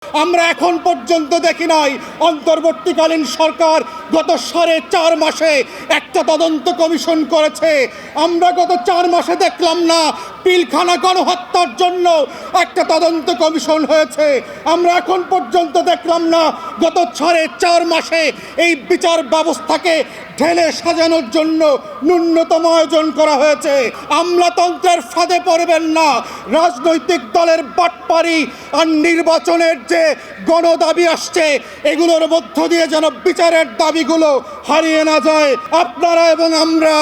আমরা এখন পর্যন্ত দেখি নাই অন্তর্বর্তীকালীন সরকার গত 4.5 মাসে একটা তদন্ত কমিশন করেছে। আমরা গত 4 মাসে দেখলাম না পিলখানা গণহত্যার জন্য একটা তদন্ত কমিশন হয়েছে। আমরা এখন পর্যন্ত দেখলাম না গত 4.5 মাসে এই বিচার ব্যবস্থাকে ঢেলে সাজানোর জন্য ন্যূনতম আয়োজন করা হয়েছে। আমলাতন্ত্রের ফাঁদে পড়বেন না। রাজনৈতিক দলের বাটপারি আর নির্বাচনের যে গণদাবি আসছে এগুলোর মধ্য দিয়ে যেন বিচারের দাবিগুলো হারিয়ে না যায়। আপনারা এবং আমরা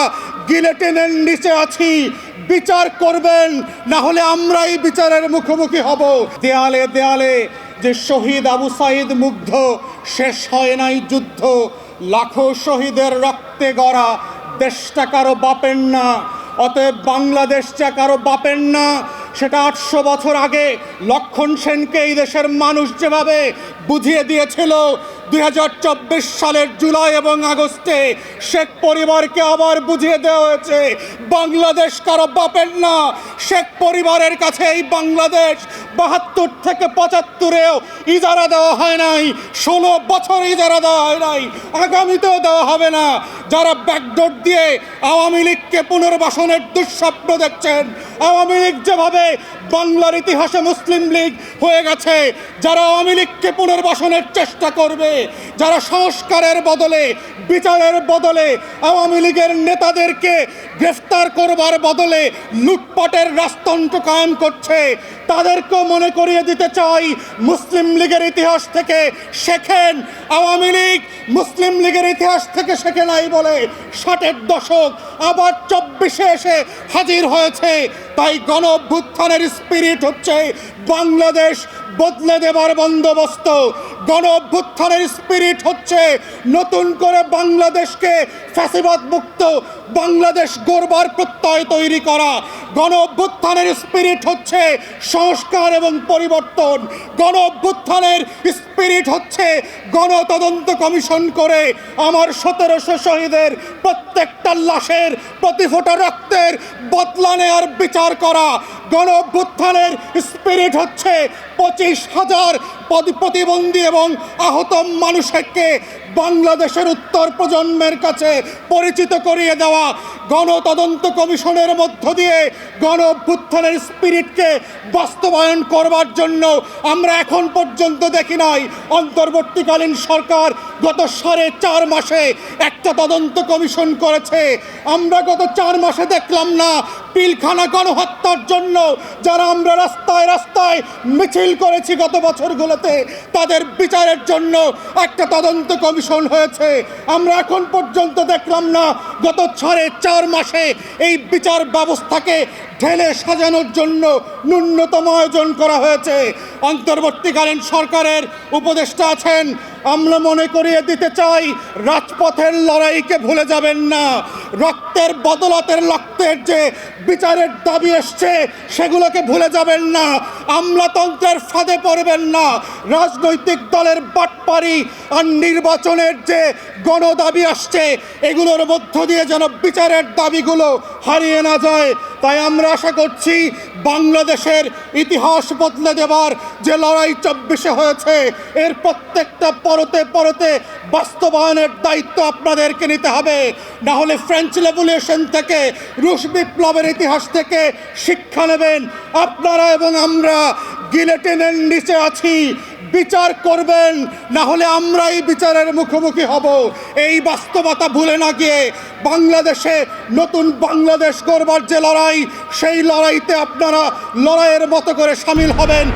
গিলেটিনের নিচে আছি, বিচার করবেন, না হলে আমরাই বিচারের মুখোমুখি হব। দেয়ালে দেয়ালে যে শহীদ আবু সাইদ মুগ্ধ, শেষ হয় নাই যুদ্ধ, লাখো শহীদের রক্তে গড়া দেশটা কারো বাপের না। অতএব বাংলাদেশটা কারো বাপের না। সেটা 800 বছর আগে লক্ষণ সেনকে এই দেশের মানুষ যেভাবে বুঝিয়ে দিয়েছিল, 2024 সালের জুলাই এবং আগস্টে শেখ পরিবারকে আবার বুঝিয়ে দেওয়া হয়েছে বাংলাদেশ কারো বাপের না। শেখ পরিবারের কাছে এই বাংলাদেশ 72 থেকে 75-এও ইজারা দেওয়া হয় নাই, 16 বছর ইজারা দেওয়া হয় নাই, আগামীতেও দেওয়া হবে না। যারা ব্যাকডোর দিয়ে আওয়ামী লীগকে পুনর্বাসনের দুঃস্বপ্ন দেখছেন, আওয়ামী লীগ যেভাবে বাংলার ইতিহাসে মুসলিম লীগ হয়ে গেছে, যারা আওয়ামী লীগকে পুনর্বাসনের চেষ্টা করবে, যারা সংস্কারের বদলে বিচারের বদলে আওয়ামী লীগের নেতাদেরকে গ্রেফতার করবার বদলে লুটপাটের রাজতন্ত্র কায়েম করছে, তাদেরকেও মনে করিয়ে দিতে চাই মুসলিম লীগের ইতিহাস থেকে শেখেন। আওয়ামী লীগ মুসলিম লীগের ইতিহাস থেকে শেখে নাই বলে 60-এর দশক আবার 24-এ এসে হাজির হয়েছে। তাই গণ অভ্যুত্থানের স্পিরিট হচ্ছে বাংলাদেশ বদলে দেবার বন্দোবস্ত। গণ অভ্যুত্থানের স্পিরিট হচ্ছে নতুন করে বাংলাদেশকে ফ্যাসিবাদ মুক্ত বাংলাদেশ গড়বার প্রত্যয় তৈরি করা। গণ অভ্যুত্থানের স্পিরিট হচ্ছে সংস্কার এবং পরিবর্তন। গণ অভ্যুত্থানের স্পিরিট হচ্ছে গণতদন্ত কমিশন করে আমার 1700 শহীদের প্রত্যেকটা লাশের প্রতি ফোঁটা রক্তের বদলা নেওয়ার বিচার করা। গণ অভ্যুত্থানের স্পিরিট হচ্ছে 25,000 প্রতিবন্ধী এবং আহত মানুষকে বাংলাদেশের উত্তর প্রজন্মের কাছে পরিচিত করিয়ে দেওয়া। গণতদন্ত কমিশনের মধ্য দিয়ে গণ অভ্যুত্থানের স্পিরিটকে বাস্তবায়ন করবার জন্য আমরা এখন পর্যন্ত দেখি নাই অন্তর্বর্তীকালীন সরকার গত 4.5 মাসে একটা তদন্ত কমিশন করেছে। আমরা গত 4 মাসে দেখলাম না পিলখানা গণহত্যার জন্য যারা আমরা রাস্তায় রাস্তায় মিছিল করেছি গত বছরগুলোতে, তাদের বিচারের জন্য একটা তদন্ত কমিশন হয়েছে। আমরা এখন পর্যন্ত দেখলাম না গত 4.5 মাসে এই বিচার ব্যবস্থাকে ঢেলে সাজানোর জন্য ন্যূনতম আয়োজন করা হয়েছে। অন্তর্বর্তীকালীন সরকারের উপদেষ্টা আছেন, আমরা মনে করিয়ে দিতে চাই রাজপথের লড়াইকে ভুলে যাবেন না। রক্তের বদলাতের রক্তের যে বিচারের দাবি এসছে সেগুলোকে ভুলে যাবেন না। আমলাতন্ত্রের ফাঁদে পড়বেন না। রাজনৈতিক দলের বাটপারি আর নির্বাচনের যে গণদাবি আসছে এগুলোর মধ্য দিয়ে যেন বিচারের দাবিগুলো হারিয়ে না যায়। তাই আমরা আশা করছি বাংলাদেশের ইতিহাস বদলে দেবার যে লড়াই 24-এ হয়েছে এর প্রত্যেকটা পরতে পরতে বাস্তবায়নের দায়িত্ব আপনাদেরকে নিতে হবে। না হলে ফ্রেঞ্চ রেভলিউশন থেকে রুশ বিপ্লবের ইতিহাস থেকে শিক্ষা নেবেন। আপনারা এবং আমরা গিলেটিনের নিচে আছি, বিচার করবেন, না হলে আমরাই বিচারের মুখোমুখি হব। এই বাস্তবতা ভুলে না গিয়ে বাংলাদেশে নতুন বাংলাদেশ গড়বার যে লড়াই, সেই লড়াইতে আপনারা লড়াইয়ের মতো করে সামিল হবেন।